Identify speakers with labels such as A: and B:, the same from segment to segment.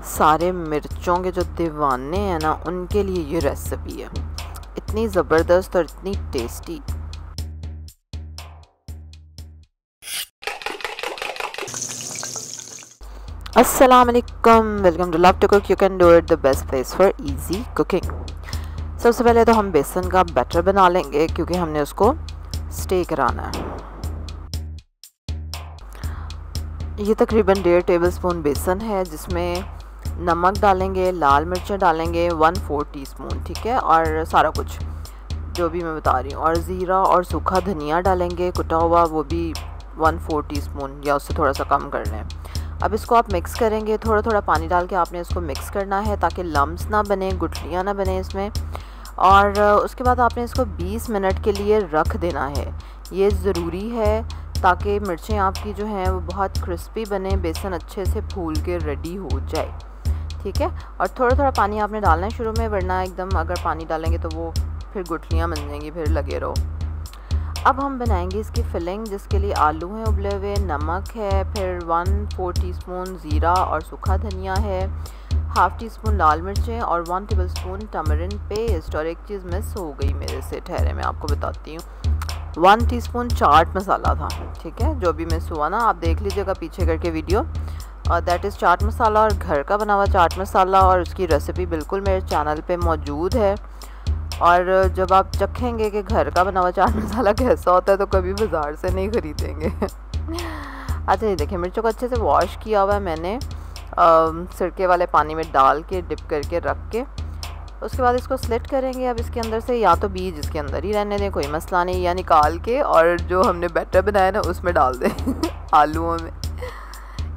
A: सारे मिर्चों के जो दीवाने हैं ना, उनके लिए ये रेसिपी है। इतनी ज़बरदस्त और इतनी टेस्टी। अस्सलाम वालेकुम, welcome to love to cook. You can do it, the best place for easy cooking. सबसे पहले तो हम बेसन का बैटर बना लेंगे क्योंकि हमने उसको स्टे कराना है। ये तकरीबन 1.5 टेबलस्पून बेसन है, जिसमें नमक डालेंगे, लाल मिर्चें डालेंगे 1/4 टीस्पून, ठीक है, और सारा कुछ जो भी मैं बता रही हूँ, और ज़ीरा और सूखा धनिया डालेंगे कुटा हुआ, वो भी 1/4 टीस्पून या उससे थोड़ा सा कम कर लें। अब इसको आप मिक्स करेंगे, थोड़ा थोड़ा पानी डाल के आपने इसको मिक्स करना है ताकि लम्स ना बने, गुठलियाँ ना बने इसमें। और उसके बाद आपने इसको 20 मिनट के लिए रख देना है। ये ज़रूरी है ताकि मिर्चें आपकी जो हैं वो बहुत क्रिस्पी बने, बेसन अच्छे से फूल के रेडी हो जाए, ठीक है। और थोड़ा थोड़ा पानी आपने डालना है शुरू में, वरना एकदम अगर पानी डालेंगे तो वो फिर गुठलियाँ बन जाएंगी, फिर लगे रहो। अब हम बनाएंगे इसकी फिलिंग, जिसके लिए आलू हैं उबले हुए, नमक है, फिर 1/4 टीस्पून ज़ीरा और सूखा धनिया है, 1/2 टीस्पून लाल मिर्चें और 1 टेबलस्पून टमरिन पेस्ट। और एक चीज़ मिस हो गई मेरे से, ठहरे मैं आपको बताती हूँ, 1 टीस्पून चाट मसाला था, ठीक है। जो भी मिस हुआ ना आप देख लीजिएगा पीछे करके वीडियो, और दैट इज़ चाट मसाला, और घर का बना हुआ चाट मसाला, और उसकी रेसिपी बिल्कुल मेरे चैनल पे मौजूद है। और जब आप चखेंगे कि घर का बना हुआ चाट मसाला कैसा होता है तो कभी बाज़ार से नहीं ख़रीदेंगे। अच्छा, ये देखिए मिर्चों को अच्छे से वॉश किया हुआ है मैंने, सिरके वाले पानी में डाल के डिप करके रख के। उसके बाद इसको स्लिट करेंगे। अब इसके अंदर से या तो बीज इसके अंदर ही रहने दें, कोई मसला नहीं, या निकाल के और जो हमने बैटर बनाया ना उसमें डाल दें आलूओं में,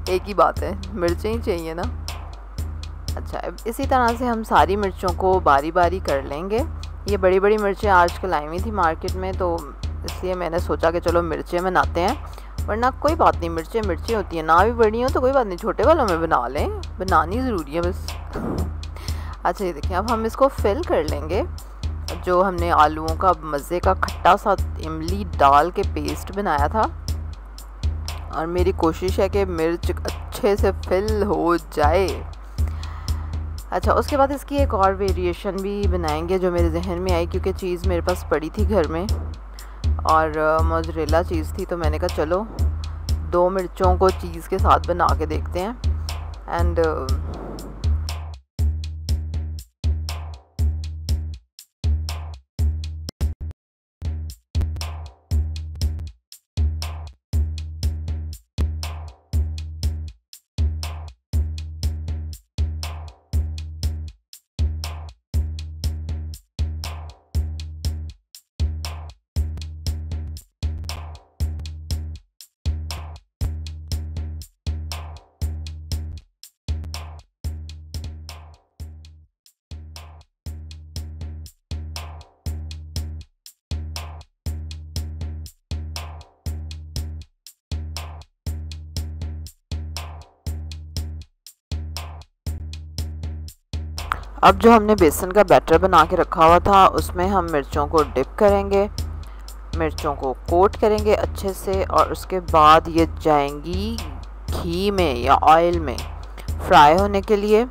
A: एक ही बात है, मिर्चें ही चाहिए ना। अच्छा, इसी तरह से हम सारी मिर्चों को बारी बारी कर लेंगे। ये बड़ी बड़ी मिर्चें आजकल आई हुई थी मार्केट में, तो इसलिए मैंने सोचा कि चलो मिर्चें बनाते हैं, वरना कोई बात नहीं, मिर्चें मिर्चें होती हैं, ना भी बड़ी हो तो कोई बात नहीं, छोटे वालों में बना लें, बनानी ज़रूरी है बस। अच्छा, ये देखिए अब हम इसको फिल कर लेंगे। जो हमने आलूओं का मज़े का खट्टा सा इमली डाल के पेस्ट बनाया था, और मेरी कोशिश है कि मिर्च अच्छे से फिल हो जाए। अच्छा, उसके बाद इसकी एक और वेरिएशन भी बनाएंगे जो मेरे जहन में आई, क्योंकि चीज़ मेरे पास पड़ी थी घर में और मोज़रेला चीज़ थी, तो मैंने कहा चलो 2 मिर्चों को चीज़ के साथ बना के देखते हैं। एंड अब जो हमने बेसन का बैटर बना के रखा हुआ था उसमें हम मिर्चों को डिप करेंगे, मिर्चों को कोट करेंगे अच्छे से, और उसके बाद ये जाएंगी घी में या ऑयल में फ्राई होने के लिए।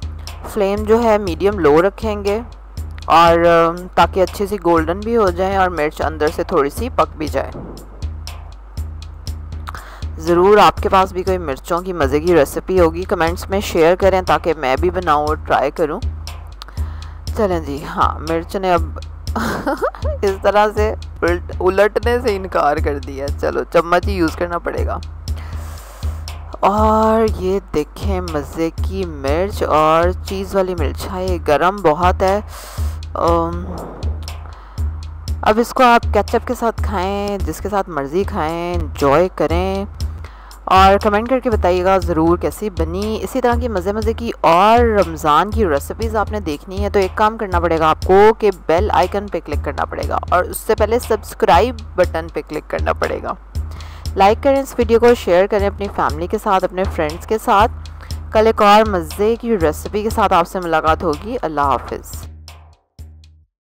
A: फ्लेम जो है मीडियम लो रखेंगे, और ताकि अच्छी सी गोल्डन भी हो जाए और मिर्च अंदर से थोड़ी सी पक भी जाए। ज़रूर आपके पास भी कोई मिर्चों की मज़े की रेसिपी होगी, कमेंट्स में शेयर करें ताकि मैं भी बनाऊँ और ट्राई करूँ। चलें जी, हाँ, मिर्च ने अब इस तरह से उलटने से इनकार कर दिया, चलो चम्मच ही यूज़ करना पड़ेगा। और ये देखें मज़े की मिर्च, और चीज़ वाली मिर्च है, ये गरम बहुत है। अब इसको आप केचप के साथ खाएं, जिसके साथ मर्ज़ी खाएं, एंजॉय करें, और कमेंट करके बताइएगा ज़रूर कैसी बनी। इसी तरह की मज़े की और रमज़ान की रेसिपीज़ आपने देखनी है तो एक काम करना पड़ेगा आपको कि बेल आइकन पे क्लिक करना पड़ेगा, और उससे पहले सब्सक्राइब बटन पे क्लिक करना पड़ेगा। लाइक करें इस वीडियो को, शेयर करें अपनी फैमिली के साथ, अपने फ्रेंड्स के साथ। कल एक और मज़े की रेसिपी के साथ आपसे मुलाकात होगी। अल्लाह हाफ़िज़।